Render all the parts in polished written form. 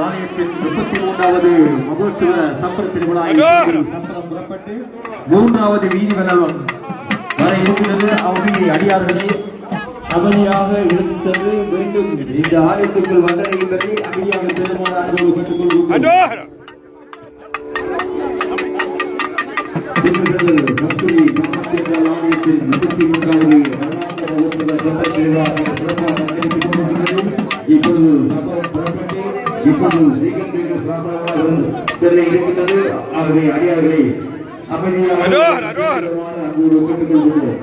ஆலயத்தின் 33வது மகோத்சவ சப்பர திருவிழா சப்பரம் புறப்பட்டு 3வது வீதி வலம் வர இருக்கிறது. அவருடைய அடியார்களை அமைதியாக எடுத்தது வேண்டும். இந்த ஆலயத்திற்குள் வந்தடைகின்றதை அமைதியாக செல்லுமாறு கேட்டுக்கொள்கிறோம். ஆலயத்தில் 33வது இப்பொழுது இருக்கின்றது. ஆகவே அடியார்களை அமைதியாக அன்போடு கேட்டுக்கொள்கிறோம்.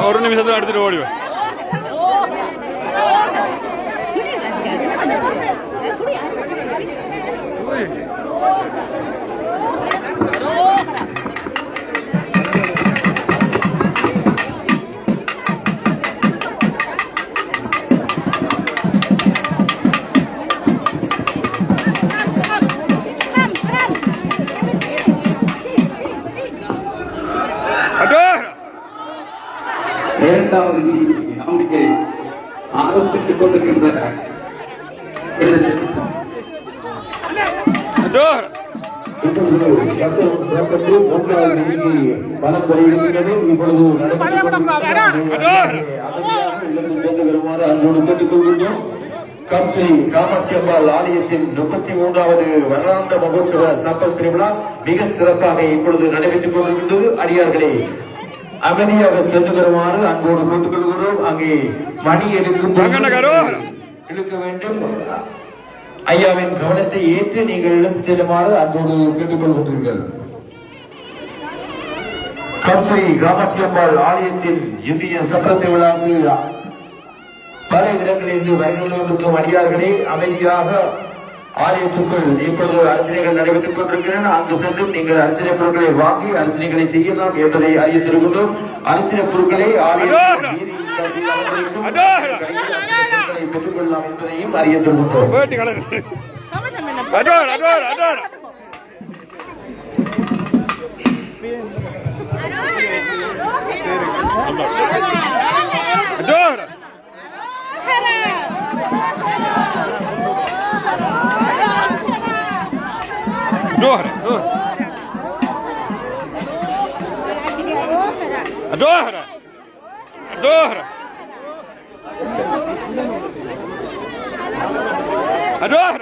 ஒரு நிமிஷத்துல எடுத்துட்டு ஓடிவேன். இரண்டாவது நம்பிக்கை ஆரம்பித்துக் கொண்டிருக்கின்றன. பலம் பெறுகிறது. இப்பொழுது வருமாறு அன்போடு கேட்டுக் கொள்கின்றோம். ஸ்ரீ காமாட்சி அம்பாள் ஆலயத்தின் 33வது வருடாந்த மகோத்சவ சப்பர திருவிழா மிக சிறப்பாக இப்பொழுது நடைபெற்றுக் கொண்டிருக்கின்றது. அடியார்களே அமைதியாக சென்று வருமாறு அன்போடு கேட்டுக் கொள்கிறோம். அங்கே மணி இழுக்க வேண்டும். ஐயாவின் கவனத்தை ஏற்று நீங்கள் இழுத்து செல்லுமாறு அன்போடு கேட்டுக் கொள்கின்றீர்கள். ஸ்ரீ காமாட்சி அம்பாள் ஆலயத்தின் இந்திய சப்பர திருவிழாவுக்கு பல இடங்களிலிருந்து வருகின்ற அடியார்களே அமைதியாக ஆலயத்துக்குள் இப்பொழுது அர்ச்சனைகள் நடைபெற்றுக் கொண்டிருக்கின்றன. அங்கு சென்றும் நீங்கள் அர்ச்சனை பொருட்களை வாங்கி அர்ச்சனைகளை செய்யலாம் என்பதை அறிந்திருக்கின்றோம். அர்ச்சனை பொருட்களை பெற்றுக் கொள்ளலாம் என்பதையும் அறிந்திருக்கின்றோம். Adora! Adora! Adora!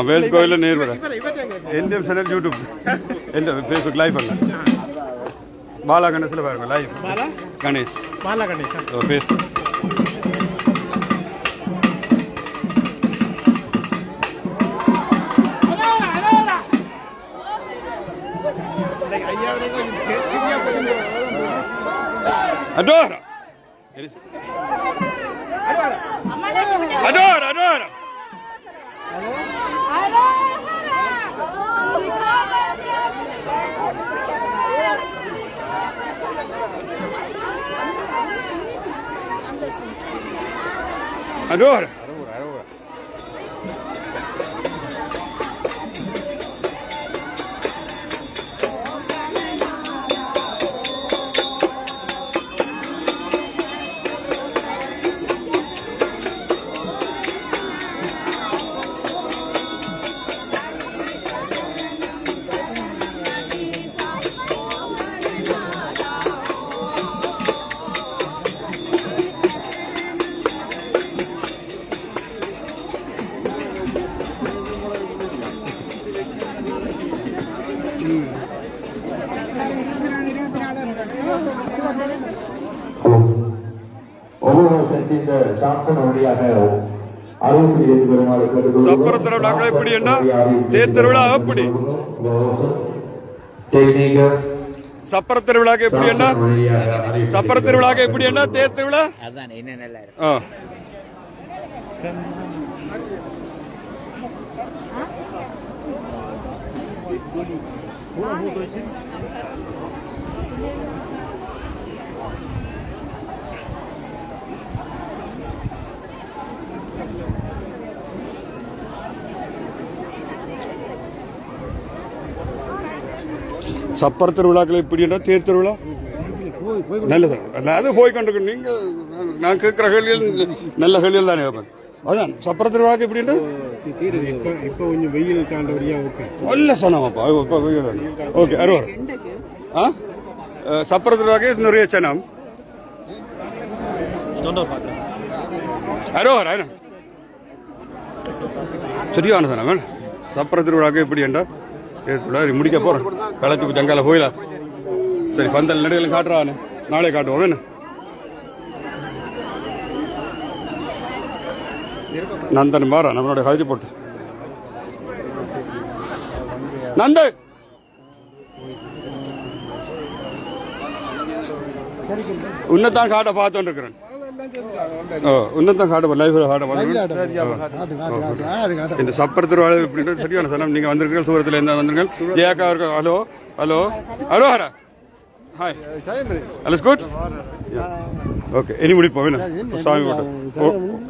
വേൾഡ് കോയിലെ നീർ വരാം. എൻ്റെ ചാനൽ യൂട്യൂബ് എൻ്റെ ഫേസ്ബുക്ക് ലൈവ് അല്ല பாலா கணேஷ்ல பாருங்க live. Bala Ganesh Facebook. Adora! Adora! Adora! Adora! சேர்ந்த சாம்சன் வழியாக அறுபத்தி ஐந்து பெருமாள் கேட்டுக்கொள்கிறோம். சப்பர திருவிழாக்கள் எப்படி என்ன தேர் திருவிழா எப்படி டெக்னிக்கல் சப்பர திருவிழாக்கு எப்படி என்ன சப்பர திருவிழாக்கு எப்படி என்ன தேர் திருவிழா அதான் என்ன நல்லா இருக்கு. ஆ. சப்பர திருவிழாக்கள் எப்படி என்ன தேர் திருவிழா நல்லது அது போய் கொண்டு நீங்க நான் கேட்கிற கேள்விகள் நல்ல கேள்விகள் தானே கேட்பேன். அதான் சப்பர திருவிழாக்கு எப்படி இப்போ கொஞ்சம் வெயில் தாண்டவரியா ஓகே நல்ல சொன்னாமப்பா ஓகே அறுவர் ஆ சப்பர திருவிழாக்கு நிறைய சனம் அறுவர் ஆயிரம் சரியான சனம் வேணும் சப்பர திருவிழாக்கு எப்படி என்றா தேர் முடிக்க போறேன் களைச்சு ஜங்கால போயிடலாம் சரி பந்தல் நடுவில் காட்டுறானே நாளை காட்டுவோம் வேணும் நந்தன் மாறா நம்மளோட கழுதி போட்டு நந்த உன்னதான் காட்ட பார்த்துட்டு இருக்கிறேன் உன்னதான் காட்ட லைஃப் காட்ட பார்த்து இந்த சப்பர திருவாழை இப்படி சரியான சனம் நீங்க வந்திருக்கீங்க சூரத்துல இருந்தா வந்திருக்கீங்க ஜெயாக்கா இருக்க ஹலோ ஹலோ ஹலோ ஹரா ஹாய் alles gut ஓகே இனி முடிப்போம் வேணும் சாமி போட்டு